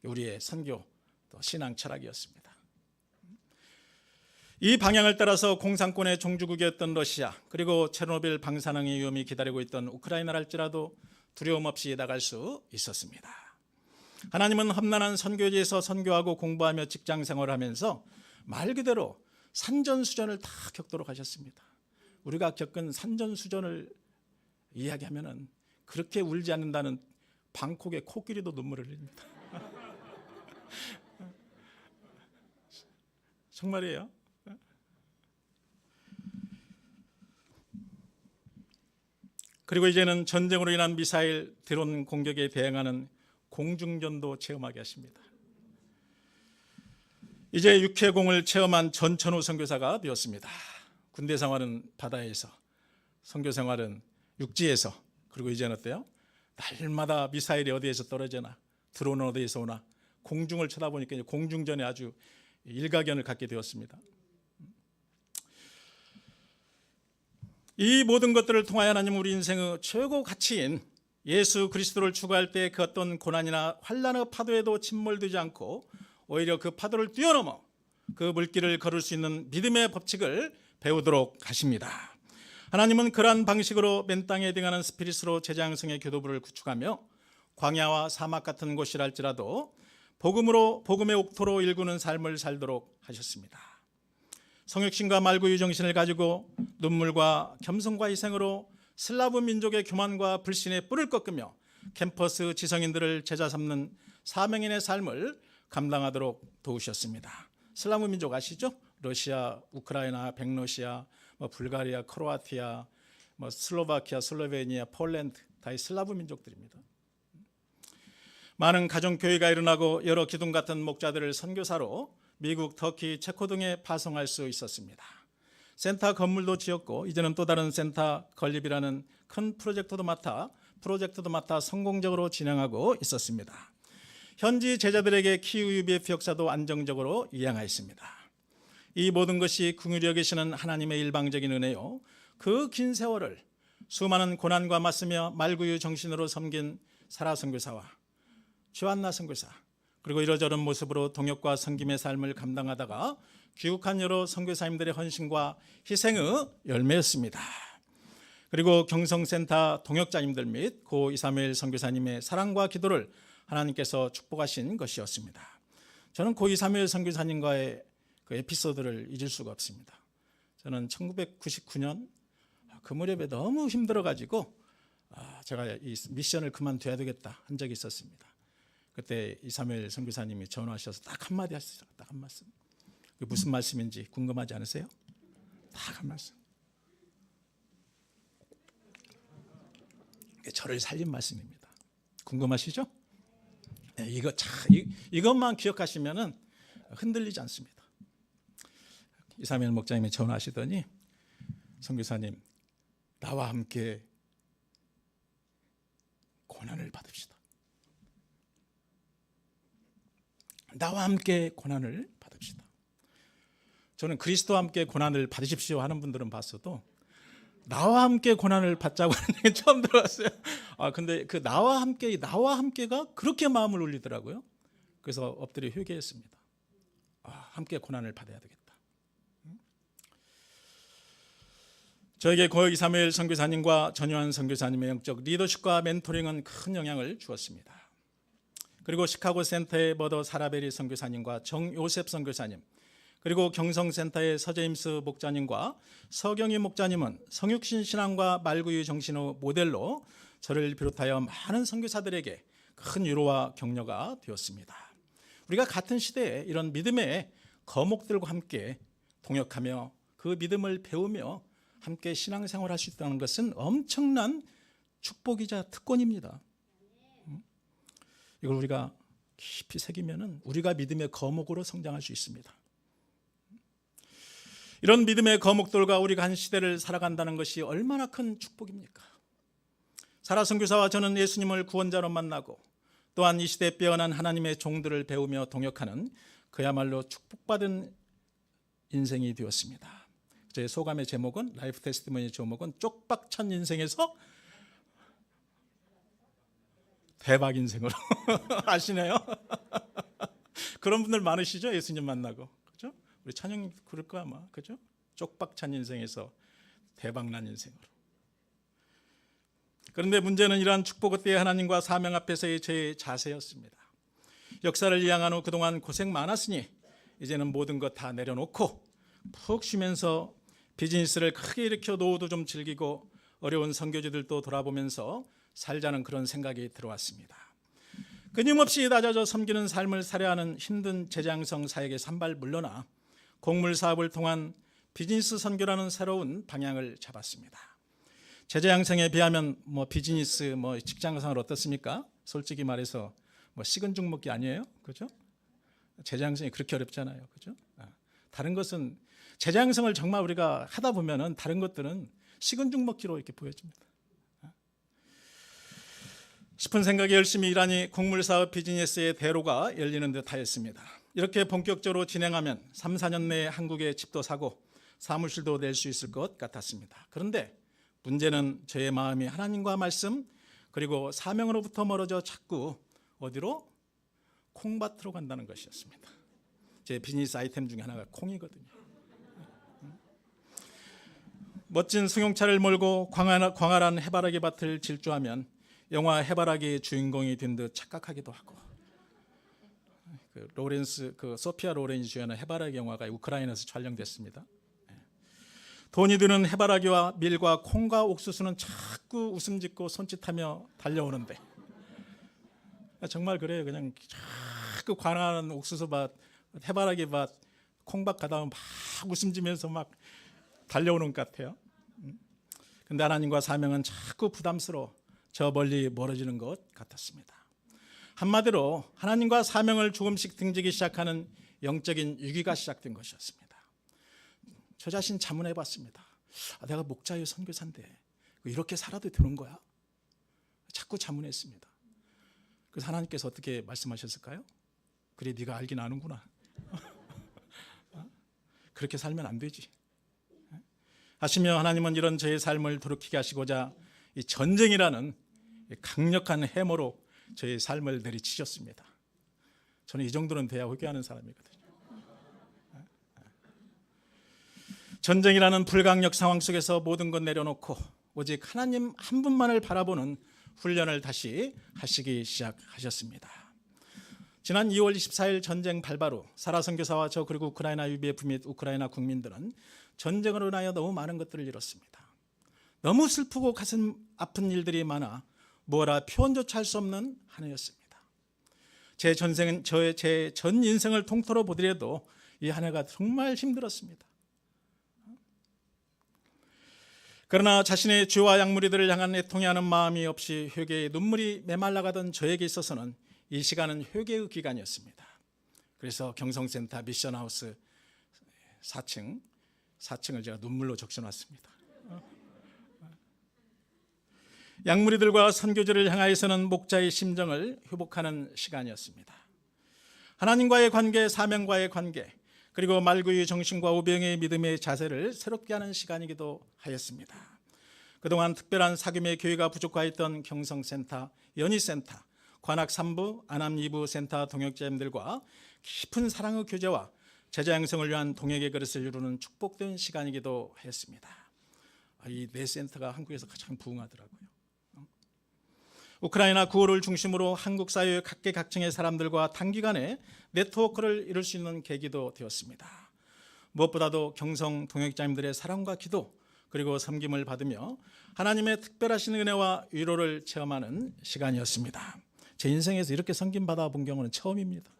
[SPEAKER 1] 우리의 선교 또 신앙 철학이었습니다. 이 방향을 따라서 공산권의 종주국이었던 러시아, 그리고 체르노빌 방사능의 위험이 기다리고 있던 우크라이나랄지라도 두려움 없이 나갈 수 있었습니다. 하나님은 험난한 선교지에서 선교하고 공부하며 직장 생활하면서 말 그대로 산전수전을 다 겪도록 하셨습니다. 우리가 겪은 산전수전을 이야기하면 그렇게 울지 않는다는 방콕의 코끼리도 눈물을 흘립니다. 정말이에요. 그리고 이제는 전쟁으로 인한 미사일, 드론 공격에 대응하는 공중전도 체험하게 하십니다. 이제 육해공을 체험한 전천후 선교사가 되었습니다. 군대 생활은 바다에서, 선교 생활은 육지에서, 그리고 이제는 어때요? 날마다 미사일이 어디에서 떨어지나, 드론은 어디에서 오나, 공중을 쳐다보니까 이제 공중전에 아주 일가견을 갖게 되었습니다. 이 모든 것들을 통하여 하나님 우리 인생의 최고 가치인 예수 그리스도를 추구할 때 그 어떤 고난이나 환난의 파도에도 침몰되지 않고 오히려 그 파도를 뛰어넘어 그 물길을 걸을 수 있는 믿음의 법칙을 배우도록 하십니다. 하나님은 그러한 방식으로 맨 땅에 등하는 스피릿으로 제자양성의 교도부를 구축하며 광야와 사막 같은 곳이라 할지라도 복음으로, 복음의 옥토로 일구는 삶을 살도록 하셨습니다. 성육신과 말구유 정신을 가지고 눈물과 겸손과 희생으로 슬라브 민족의 교만과 불신의 뿔을 꺾으며 캠퍼스 지성인들을 제자 삼는 사명인의 삶을 감당하도록 도우셨습니다. 슬라브 민족 아시죠? 러시아, 우크라이나, 백러시아, 불가리아, 크로아티아, 슬로바키아, 슬로베니아, 폴란드 다 이 슬라브 민족들입니다. 많은 가정교회가 일어나고 여러 기둥 같은 목자들을 선교사로 미국, 터키, 체코 등에 파송할 수 있었습니다. 센터 건물도 지었고 이제는 또 다른 센터 건립이라는 큰 프로젝트도 맡아 성공적으로 진행하고 있었습니다. 현지 제자들에게 키우 UBF 역사도 안정적으로 이행하였습니다. 이 모든 것이 긍휼히 여기시는 하나님의 일방적인 은혜요, 그 긴 세월을 수많은 고난과 맞서며 말구유 정신으로 섬긴 사라 선교사와 조한나 선교사, 그리고 이러저런 모습으로 동역과 섬김의 삶을 감당하다가 귀국한 여러 선교사님들의 헌신과 희생의 열매였습니다. 그리고 경성센터 동역자님들 및 고 이사무엘 선교사님의 사랑과 기도를 하나님께서 축복하신 것이었습니다. 저는 고 이사무엘 선교사님과의 그 에피소드를 잊을 수가 없습니다. 저는 1999년 그 무렵에 너무 힘들어가지고 제가 이 미션을 그만둬야 되겠다 한 적이 있었습니다. 그때 이사무엘 선교사님이 전화하셔서 딱 한마디 하시죠. 딱 한 말씀. 무슨 말씀인지 궁금하지 않으세요? 딱 한 말씀. 저를 살린 말씀입니다. 궁금하시죠? 네, 이것만 기억하시면은 흔들리지 않습니다. 이사무엘 목사님이 전화하시더니 선교사님, 나와 함께 고난을 받읍시다. 나와 함께 고난을 받읍시다. 저는 그리스도와 함께 고난을 받으십시오 하는 분들은 봤어도 나와 함께 고난을 받자고 하는 얘기 처음 들어봤어요. 근데 그 나와 함께가 그렇게 마음을 울리더라고요. 그래서 엎드려 회개했습니다. 함께 고난을 받아야 되겠다. 저에게 고 이사무엘 선교사님과 전요한 선교사님의 영적 리더십과 멘토링은 큰 영향을 주었습니다. 그리고 시카고 센터의 머더 사라베리 선교사님과 정요셉 선교사님, 그리고 경성센터의 서제임스 목자님과 서경희 목자님은 성육신 신앙과 말구유 정신의 모델로 저를 비롯하여 많은 선교사들에게 큰 위로와 격려가 되었습니다. 우리가 같은 시대에 이런 믿음의 거목들과 함께 동역하며 그 믿음을 배우며 함께 신앙생활할 수 있다는 것은 엄청난 축복이자 특권입니다. 이걸 우리가 깊이 새기면은 우리가 믿음의 거목으로 성장할 수 있습니다. 이런 믿음의 거목들과 우리가 한 시대를 살아간다는 것이 얼마나 큰 축복입니까? 사라 선교사와 저는 예수님을 구원자로 만나고 또한 이 시대에 빼어난 하나님의 종들을 배우며 동역하는 그야말로 축복받은 인생이 되었습니다. 제 소감의 제목은, 라이프 테스티머니 제목은 쪽박찬 인생에서 대박 인생으로 아시네요? 그런 분들 많으시죠? 예수님 만나고, 그죠? 우리 찬영님 그럴 거 아마, 그죠? 쪽박찬 인생에서 대박난 인생으로. 그런데 문제는 이러한 축복의 때에 하나님과 사명 앞에서의 제 자세였습니다. 역사를 이양한 후 그동안 고생 많았으니 이제는 모든 것 다 내려놓고 푹 쉬면서 비즈니스를 크게 일으켜 노후도 좀 즐기고 어려운 선교지들도 돌아보면서 살자는 그런 생각이 들어왔습니다. 끊임없이 낮아져 섬기는 삶을 살아야 하는 힘든 제자양성 사역에 산발 물러나 곡물 사업을 통한 비즈니스 선교라는 새로운 방향을 잡았습니다. 제자양성에 비하면 비즈니스 직장생활 어떻습니까? 솔직히 말해서 식은 죽 먹기 아니에요, 그죠? 제자양성이 그렇게 어렵잖아요, 그죠? 다른 것은 제자 양성을 정말 우리가 하다 보면은 다른 것들은 식은 죽 먹기로 이렇게 보여집니다. 싶은 생각에 열심히 일하니 곡물사업 비즈니스의 대로가 열리는 듯하였습니다. 이렇게 본격적으로 진행하면 3, 4년 내에 한국에 집도 사고 사무실도 낼 수 있을 것 같았습니다. 그런데 문제는 저의 마음이 하나님과 말씀 그리고 사명으로부터 멀어져 자꾸 어디로? 콩밭으로 간다는 것이었습니다. 제 비즈니스 아이템 중에 하나가 콩이거든요. 멋진 승용차를 몰고 광활한 해바라기 밭을 질주하면 영화 해바라기 주인공이 된 듯 착각하기도 하고, 소피아 로렌이 주연한 해바라기 영화가 우크라이나에서 촬영됐습니다. 돈이 드는 해바라기와 밀과 콩과 옥수수는 자꾸 웃음 짓고 손짓하며 달려오는데, 정말 그래요. 그냥 자꾸 관한 옥수수밭, 해바라기밭, 콩밭 가다 보면 막 웃음 지면서 막 달려오는 것 같아요. 근데 하나님과 사명은 자꾸 부담스러워 저 멀리 멀어지는 것 같았습니다. 한마디로 하나님과 사명을 조금씩 등지기 시작하는 영적인 위기가 시작된 것이었습니다. 저 자신 자문해 봤습니다. 내가 목자요 선교사인데 이렇게 살아도 되는 거야? 자꾸 자문했습니다. 그래서 하나님께서 어떻게 말씀하셨을까요? 그래, 네가 알긴 아는구나. 그렇게 살면 안 되지 하시며, 하나님은 이런 저의 삶을 돌이키게 하시고자 이 전쟁이라는 강력한 해머로 저의 삶을 내리치셨습니다. 저는 이 정도는 돼야 회개하는 사람이거든요. 전쟁이라는 불강력 상황 속에서 모든 것 내려놓고 오직 하나님 한 분만을 바라보는 훈련을 다시 하시기 시작하셨습니다. 지난 2월 24일 전쟁 발발 후 사라 선교사와 저 그리고 우크라이나 UBF 및 우크라이나 국민들은 전쟁으로 인하여 너무 많은 것들을 잃었습니다. 너무 슬프고 가슴 아픈 일들이 많아 뭐라 표현조차 할 수 없는 한 해였습니다. 제 전 인생을 통틀어 보더라도 이 한 해가 정말 힘들었습니다. 그러나 자신의 죄와 약무리들을 향한 애통해하는 마음이 없이 회개에 눈물이 메말라가던 저에게 있어서는 이 시간은 회개의 기간이었습니다. 그래서 경성센터 미션하우스 4층을 제가 눈물로 적셔놨습니다. 약무리들과 선교지를 향하여서는 목자의 심정을 회복하는 시간이었습니다. 하나님과의 관계, 사명과의 관계, 그리고 말구의 정신과 우병의 믿음의 자세를 새롭게 하는 시간이기도 하였습니다. 그동안 특별한 사귐의 교회가 부족하였던 경성센터, 연희센터, 관악 3부, 안암 2부 센터 동역자님들과 깊은 사랑의 교제와 제자 양성을 위한 동역의 그릇을 이루는 축복된 시간이기도 했습니다. 이 네 센터가 한국에서 가장 부흥하더라고요. 우크라이나 구호를 중심으로 한국 사회의 각계각층의 사람들과 단기간에 네트워크를 이룰 수 있는 계기도 되었습니다. 무엇보다도 경성 동역자님들의 사랑과 기도 그리고 섬김을 받으며 하나님의 특별하신 은혜와 위로를 체험하는 시간이었습니다. 제 인생에서 이렇게 섬김 받아 본 경우는 처음입니다.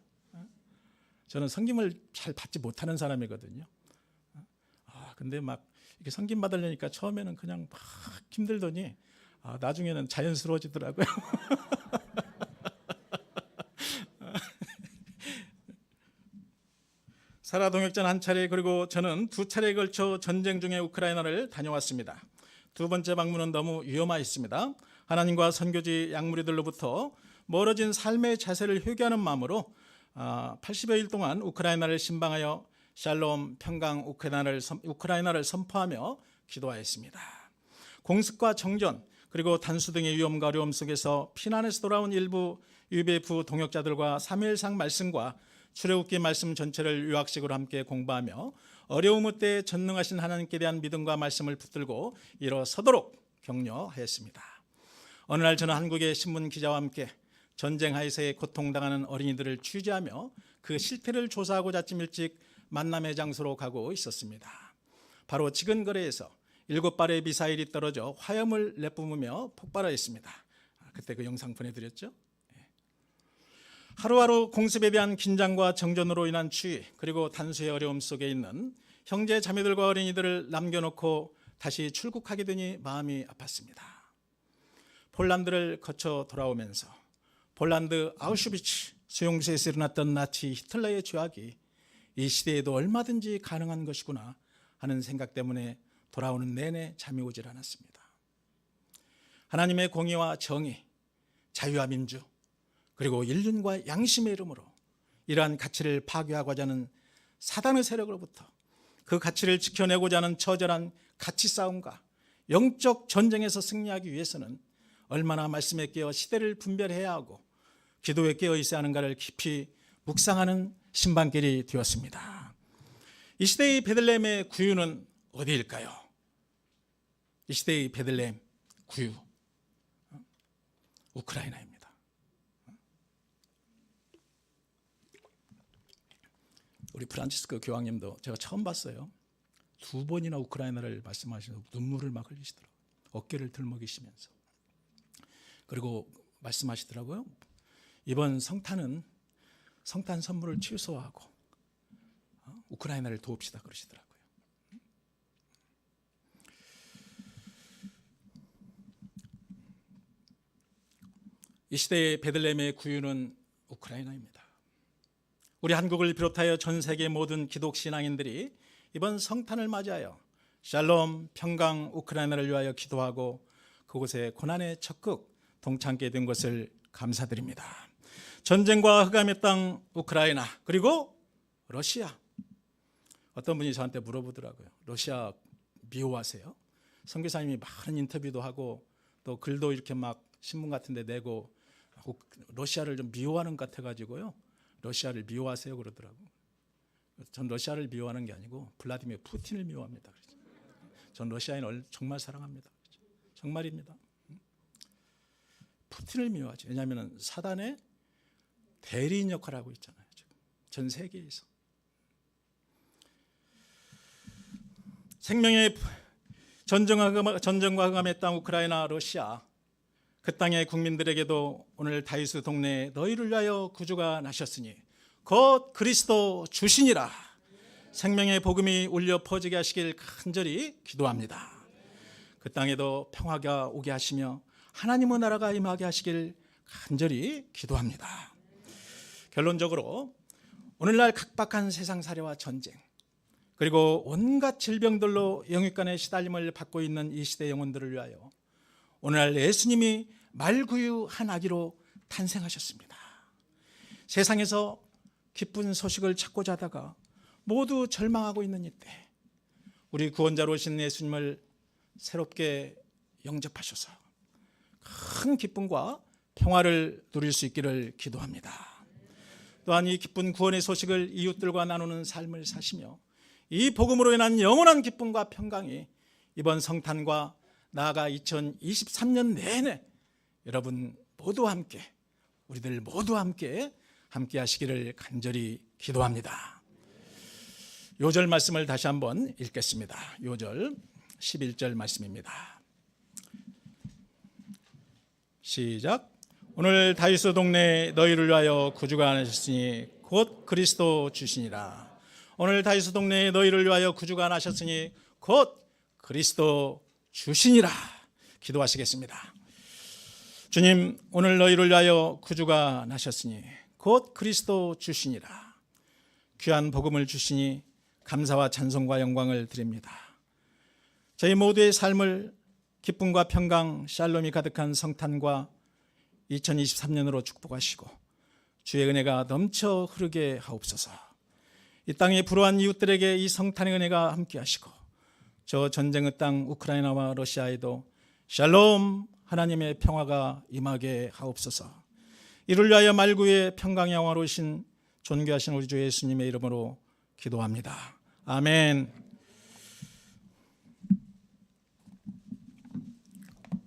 [SPEAKER 1] 저는 섬김을 잘 받지 못하는 사람이거든요. 근데 막 이렇게 섬김 받으려니까 처음에는 그냥 막 힘들더니 나중에는 자연스러워지더라고요. 사라 동역자는 한 차례, 그리고 저는 두 차례에 걸쳐 전쟁 중에 우크라이나를 다녀왔습니다. 두 번째 방문은 너무 위험하였습니다. 하나님과 선교지 약무리들로부터 멀어진 삶의 자세를 회개하는 마음으로 80여일 동안 우크라이나를 신방하여 샬롬, 평강, 우크라이나를 선포하며 기도하였습니다. 공습과 정전, 그리고 단수 등의 위험과 어려움 속에서 피난에서 돌아온 일부 UBF 동역자들과 3일상 말씀과 출애굽기 말씀 전체를 유학식으로 함께 공부하며 어려움 때에 전능하신 하나님께 대한 믿음과 말씀을 붙들고 일어서도록 격려하였습니다. 어느 날 저는 한국의 신문 기자와 함께 전쟁 하에서의 고통당하는 어린이들을 취재하며 그 실태를 조사하고자 아침 일찍 만남의 장소로 가고 있었습니다. 바로 지근거리에서 7발의 미사일이 떨어져 화염을 내뿜으며 폭발하였습니다. 그때 그 영상 보내드렸죠. 하루하루 공습에 대한 긴장과 정전으로 인한 추위, 그리고 단수의 어려움 속에 있는 형제 자매들과 어린이들을 남겨놓고 다시 출국하게 되니 마음이 아팠습니다. 폴란드를 거쳐 돌아오면서 폴란드 아우슈비츠 수용소에서 일어났던 나치 히틀러의 죄악이 이 시대에도 얼마든지 가능한 것이구나 하는 생각 때문에 돌아오는 내내 잠이 오질 않았습니다. 하나님의 공의와 정의, 자유와 민주, 그리고 인륜과 양심의 이름으로 이러한 가치를 파괴하고자 하는 사단의 세력으로부터 그 가치를 지켜내고자 하는 처절한 가치 싸움과 영적 전쟁에서 승리하기 위해서는 얼마나 말씀에 깨어 시대를 분별해야 하고 기도에 깨어 있어야 하는가를 깊이 묵상하는 신방길이 되었습니다. 이 시대의 베들레헴의 구유는 어디일까요? 이 시대의 베들레헴 구유, 우크라이나입니다. 우리 프란치스코 교황님도 제가 처음 봤어요. 2번이나 우크라이나를 말씀하시면서 눈물을 막 흘리시더라고요. 어깨를 들먹이시면서. 그리고 말씀하시더라고요. 이번 성탄은 성탄 선물을 취소하고 우크라이나를 도웁시다 그러시더라고요. 이 시대의 베들레헴의 구유는 우크라이나입니다. 우리 한국을 비롯하여 전 세계 모든 기독 신앙인들이 이번 성탄을 맞이하여 샬롬, 평강, 우크라이나를 위하여 기도하고 그곳에 고난의 적극 동참하게 된 것을 감사드립니다. 전쟁과 흑암의 땅 우크라이나, 그리고 러시아. 어떤 분이 저한테 물어보더라고요. 러시아 미워하세요? 선교사님이 많은 인터뷰도 하고 또 글도 이렇게 막 신문 같은 데 내고 러시아를 좀 미워하는 것 같아가지고요. 러시아를 미워하세요 그러더라고요. 전 러시아를 미워하는 게 아니고 블라디미르 푸틴을 미워합니다. 전 러시아인을 정말 사랑합니다. 정말입니다. 푸틴을 미워하죠. 왜냐하면 사단의 대리인 역할을 하고 있잖아요. 지금 전 세계에서. 생명의 전쟁과 흑암의 땅 우크라이나, 러시아, 그 땅의 국민들에게도 오늘 다윗의 동네에 너희를 위하여 구주가 나셨으니 곧 그리스도 주시니라. 생명의 복음이 울려 퍼지게 하시길 간절히 기도합니다. 그 땅에도 평화가 오게 하시며 하나님의 나라가 임하게 하시길 간절히 기도합니다. 결론적으로 오늘날 각박한 세상 사례와 전쟁, 그리고 온갖 질병들로 영육간의 시달림을 받고 있는 이 시대 영혼들을 위하여 오늘날 예수님이 말구유한 아기로 탄생하셨습니다. 세상에서 기쁜 소식을 찾고자 하다가 모두 절망하고 있는 이때 우리 구원자로 오신 예수님을 새롭게 영접하셔서 큰 기쁨과 평화를 누릴 수 있기를 기도합니다. 또한 이 기쁜 구원의 소식을 이웃들과 나누는 삶을 사시며 이 복음으로 인한 영원한 기쁨과 평강이 이번 성탄과 나아가 2023년 내내 여러분 모두와 함께, 우리들 모두와 함께 하시기를 간절히 기도합니다. 요절 말씀을 다시 한번 읽겠습니다. 요절 11절 말씀입니다. 시작. 오늘 다윗의 동네에 너희를 위하여 구주가 나셨으니 곧 그리스도 주시니라. 오늘 다윗의 동네에 너희를 위하여 구주가 나셨으니 곧 그리스도 주시니라. 기도하시겠습니다. 주님, 오늘 너희를 위하여 구주가 나셨으니 곧 그리스도 주시니라. 귀한 복음을 주시니 감사와 찬송과 영광을 드립니다. 저희 모두의 삶을 기쁨과 평강, 샬롬이 가득한 성탄과 2023년으로 축복하시고 주의 은혜가 넘쳐 흐르게 하옵소서. 이 땅에 불우한 이웃들에게 이 성탄의 은혜가 함께 하시고 저 전쟁의 땅 우크라이나와 러시아에도 샬롬, 하나님의 평화가 임하게 하옵소서. 이를 위하여 말구의 평강의 영화로우신 존귀하신 우리 주 예수님의 이름으로 기도합니다. 아멘.